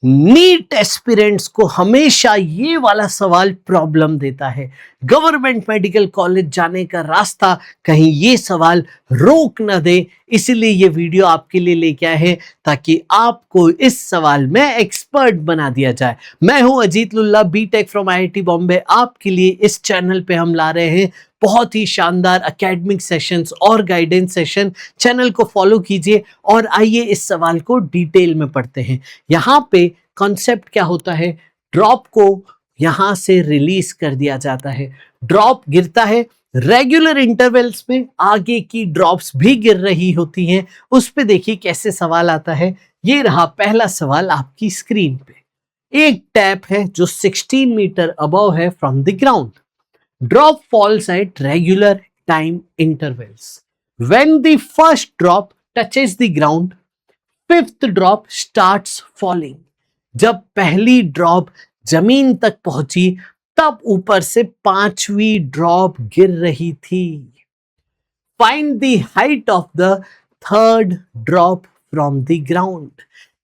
NEET aspirants को हमेशा ये वाला सवाल प्रॉब्लम देता है। गवर्नमेंट मेडिकल कॉलेज जाने का रास्ता कहीं ये सवाल रोक न दे, इसीलिए ये वीडियो आपके लिए लेके आए हैं ताकि आपको इस सवाल में एक्सपर्ट बना दिया जाए। मैं हूं Ajit Lulla, BTech from IIT Bombay. आपके लिए इस चैनल पे हम ला रहे हैं बहुत ही शानदार एकेडमिक सेशंस और गाइडेंस सेशन। चैनल को फॉलो कीजिए और आइए इस सवाल को डिटेल में पढ़ते हैं। यहाँ पे कॉन्सेप्ट क्या होता है, ड्रॉप को यहाँ से रिलीज कर दिया जाता है। ड्रॉप गिरता है, रेगुलर इंटरवल्स में आगे की ड्रॉप्स भी गिर रही होती हैं। उस पे देखिए कैसे सवाल आता है। ये रहा पहला सवाल आपकी स्क्रीन पे। एक टैप है जो 16 मीटर अबव है from the ground. Drop falls at regular time intervals. When the first drop touches the ground, fifth drop starts falling. जब पहली ड्रॉप जमीन तक पहुंची तब ऊपर से पांचवी ड्रॉप गिर रही थी। Find the height of the third drop from the ground.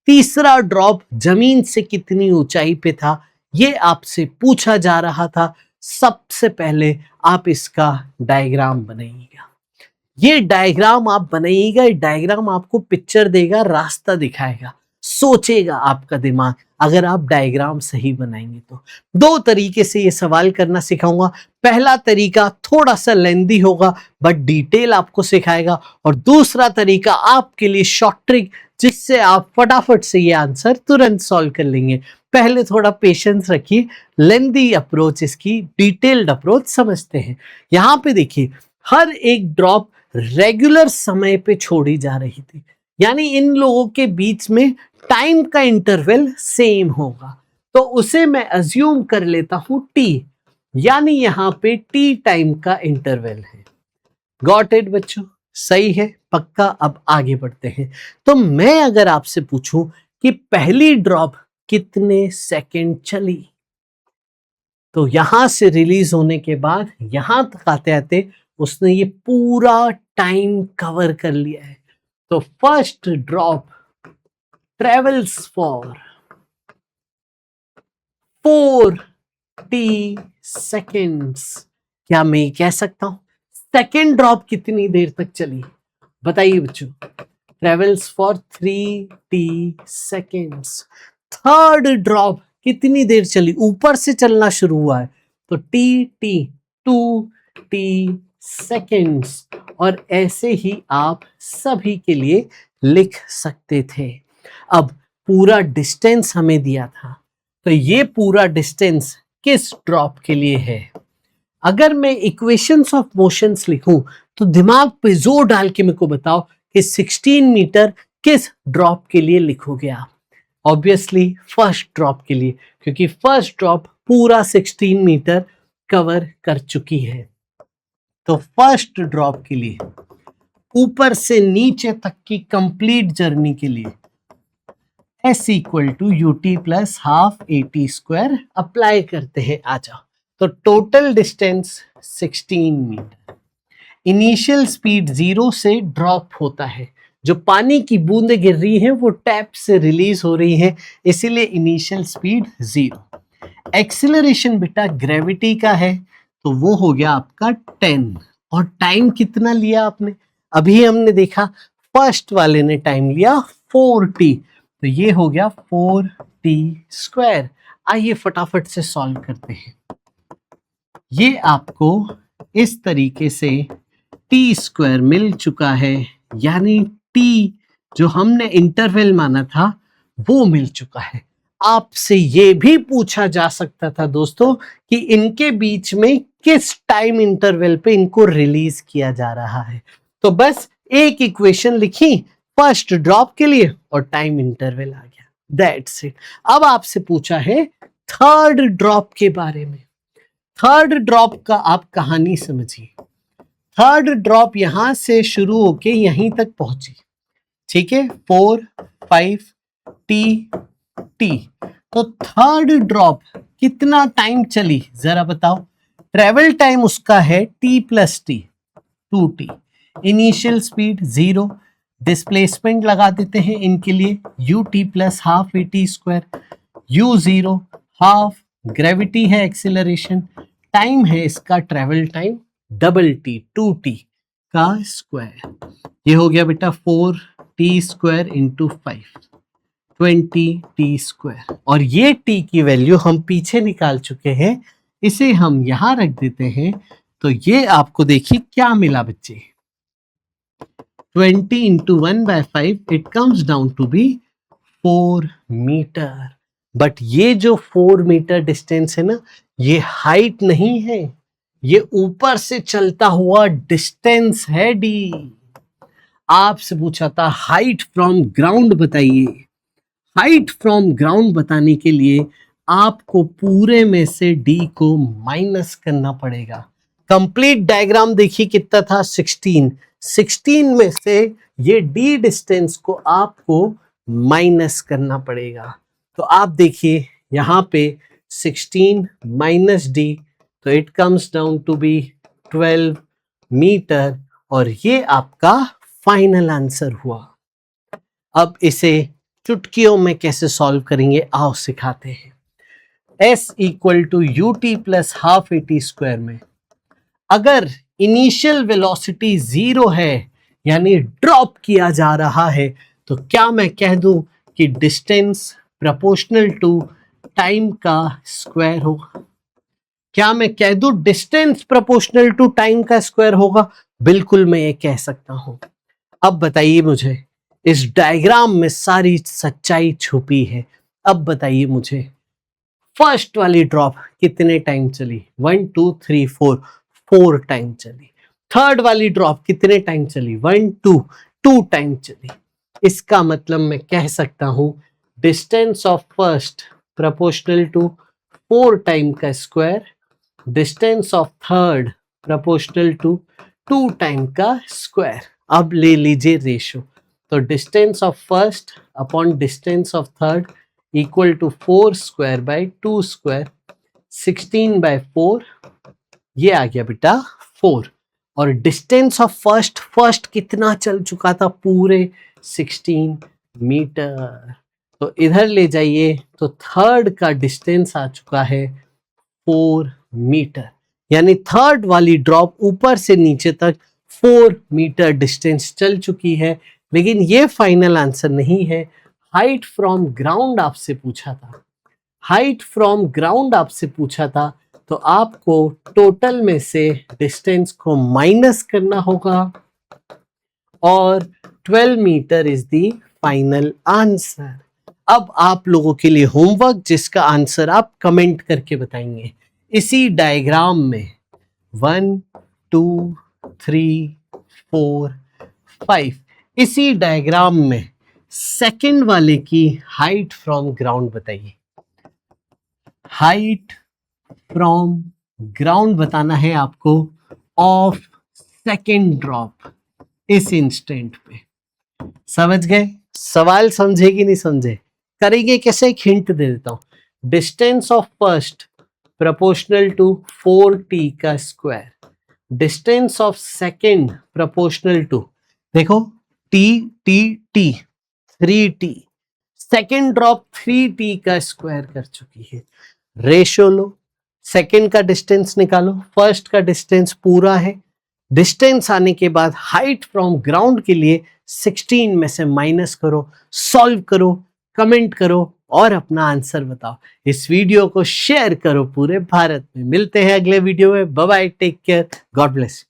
तीसरा ड्रॉप जमीन से कितनी ऊंचाई पे था, ये आपसे पूछा जा रहा था। सबसे पहले आप इसका डायग्राम बनाइएगा। ये डायग्राम आप बनाइएगा। ये डायग्राम आपको पिक्चर देगा, रास्ता दिखाएगा, सोचेगा आपका दिमाग अगर आप डायग्राम सही बनाएंगे तो। दो तरीके से ये सवाल करना सिखाऊंगा। पहला तरीका थोड़ा सा लेंदी होगा बट डिटेल आपको सिखाएगा, और दूसरा तरीका आपके लिए शॉर्ट ट्रिक जिससे आप फटाफट से ये आंसर तुरंत सॉल्व कर लेंगे। पहले थोड़ा पेशेंस रखिए, लेंदी अप्रोच इसकी, डिटेल्ड अप्रोच समझते हैं। यहाँ पे देखिए हर एक ड्रॉप रेगुलर समय पे छोड़ी जा रही थी, यानी इन लोगों के बीच में टाइम का इंटरवल सेम होगा। तो उसे मैं अज्यूम कर लेता हूं टी, यानी यहाँ पे टी टाइम का इंटरवल है। गॉट इट बच्चों, सही है, पक्का। अब आगे बढ़ते हैं। तो मैं अगर आपसे पूछूं कि पहली ड्रॉप कितने सेकंड चली, तो यहां से रिलीज होने के बाद यहां तक आते आते उसने ये पूरा टाइम कवर कर लिया है। तो first drop travels for 40 seconds. क्या मैं कह सकता हूं सेकेंड ड्रॉप कितनी देर तक चली, बताइए बच्चों। Travels for 3 seconds. Third drop कितनी देर चली, ऊपर से चलना शुरू हुआ है तो टी 2 सेकेंड्स। और ऐसे ही आप सभी के लिए लिख सकते थे। अब पूरा डिस्टेंस हमें दिया था, तो ये पूरा डिस्टेंस किस ड्रॉप के लिए है। अगर मैं इक्वेशंस ऑफ मोशंस लिखूं तो दिमाग पे जोर डाल के मेरे को बताओ कि 16 मीटर किस ड्रॉप के लिए लिखोगे आप। ऑब्वियसली फर्स्ट ड्रॉप के लिए, क्योंकि फर्स्ट ड्रॉप पूरा 16 मीटर कवर कर चुकी है। तो फर्स्ट ड्रॉप के लिए ऊपर से नीचे तक की कंप्लीट जर्नी के लिए S equal to UT plus half AT square apply करते हैं। आ जाओ। तो total distance 16 metre. Initial speed 0 से ड्रॉप होता है। जो पानी की बूंदें गिर रही हैं वो टैप से रिलीज हो रही हैं, इसीलिए इनिशियल स्पीड 0। एक्सीलरेशन बेटा ग्रेविटी का है तो वो हो गया आपका 10। और टाइम कितना लिया आपने, अभी हमने देखा फर्स्ट वाले ने टाइम लिया 4t, तो ये हो गया 4t स्क्वायर। आइए फटाफट से सॉल्व करते हैं। ये आपको इस तरीके से t स्क्वायर मिल चुका है, यानी t जो हमने इंटरवल माना था वो मिल चुका है। आपसे ये भी पूछा जा सकता था दोस्तों कि इनके बीच में किस टाइम इंटरवल पे इनको रिलीज किया जा रहा है। तो बस एक इक्वेशन लिखी फर्स्ट ड्रॉप के लिए और टाइम इंटरवल आ गया, दैट्स इट। अब आपसे पूछा है थर्ड ड्रॉप के बारे में। थर्ड ड्रॉप का आप कहानी समझिए। थर्ड ड्रॉप यहां से शुरू होके यहीं तक पहुंची, ठीक है, 4 5 टी। तो थर्ड ड्रॉप कितना टाइम चली जरा बताओ। ट्रेवल टाइम उसका है t plus T 2t। Initial speed 0, displacement लगा देते हैं इनके लिए, you T plus half A T square, you zero half gravity है एक्सिलरेशन, टाइम है इसका travel time double T 2t का स्क्वायर। ये हो गया बेटा 4t square into 5 20t square. और ये t की वैल्यू हम पीछे निकाल चुके हैं, इसे हम यहां रख देते हैं। तो ये आपको देखिए क्या मिला बच्चे, 20 into 1/5 it comes down to be 4 metre. But ये जो 4 मीटर डिस्टेंस है ना, ये हाइट नहीं है, ये ऊपर से चलता हुआ डिस्टेंस है डी। आपसे पूछा था हाइट फ्रॉम ग्राउंड बताइए। हाइट फ्रॉम ग्राउंड बताने के लिए आपको पूरे में से डी को माइनस करना पड़ेगा। कंप्लीट डायग्राम देखिए कितना था, 16 में से ये डी डिस्टेंस को आपको माइनस करना पड़ेगा। तो आप देखिए यहाँ पे 16 माइनस डी, तो it comes down to be 12 metre. और ये आपका फाइनल आंसर हुआ। अब इसे चुटकियों में कैसे सॉल्व करेंगे आओ सिखाते हैं। s equal to U T plus half A T square में अगर इनिशियल वेलोसिटी 0 है, यानी ड्रॉप किया जा रहा है, तो क्या मैं कह दूं कि डिस्टेंस प्रोपोर्शनल टू टाइम का स्क्वायर होगा? क्या मैं कह दूं डिस्टेंस प्रोपोर्शनल टू टाइम का स्क्वायर होगा? बिल्कुल मैं ये कह सकता हूं। अब बताइए मुझे, इस डायग्राम में सारी सच्चाई छुपी है। अब बताइए मुझे, फर्स्ट वाली ड्रॉप कितने टाइम चली? 1 2 3 4 टाइम चली। थर्ड वाली ड्रॉप कितने टाइम चली? 1 2 टाइम चली। इसका मतलब मैं कह सकता हूं distance of first proportional to 4 time का square, distance of third proportional to 2 time का स्क्वायर। अब ले लीजिए रेशो, तो distance of first upon distance of third equal to 4 square by 2 square, 16/4, ये आ गया बेटा 4। और डिस्टेंस ऑफ फर्स्ट कितना चल चुका था? पूरे 16 मीटर। तो इधर ले जाइए, तो थर्ड का डिस्टेंस आ चुका है 4 मीटर, यानी थर्ड वाली ड्रॉप ऊपर से नीचे तक 4 मीटर डिस्टेंस चल चुकी है। लेकिन ये फाइनल आंसर नहीं है। हाइट फ्रॉम ग्राउंड आपसे पूछा था, हाइट फ्रॉम ग्राउंड आपसे पूछा था, तो आपको टोटल में से डिस्टेंस को माइनस करना होगा और 12 metre is the final answer. अब आप लोगों के लिए होमवर्क, जिसका आंसर आप कमेंट करके बताएंगे। इसी डायग्राम में 1 2 3 4 5, इसी डायग्राम में सेकंड वाले की हाइट फ्रॉम ग्राउंड बताइए। हाइट फ्रॉम ग्राउंड बताना है आपको ऑफ सेकंड ड्रॉप इस इंस्टेंट पे। समझ गए? सवाल समझे कि नहीं समझे? करेंगे कैसे, एक हिंट दे देता हूं। Distance of first proportional to 4t का square, distance of second proportional to, देखो t t t 3t, second drop 3t का स्क्वायर कर चुकी है। रेशो लो, सेकंड का डिस्टेंस निकालो, फर्स्ट का डिस्टेंस पूरा है। डिस्टेंस आने के बाद हाइट फ्रॉम ग्राउंड के लिए 16 में से माइनस करो, सॉल्व करो, कमेंट करो और अपना आंसर बताओ। इस वीडियो को शेयर करो पूरे भारत में। मिलते हैं अगले वीडियो में। Bye bye, take care, God bless.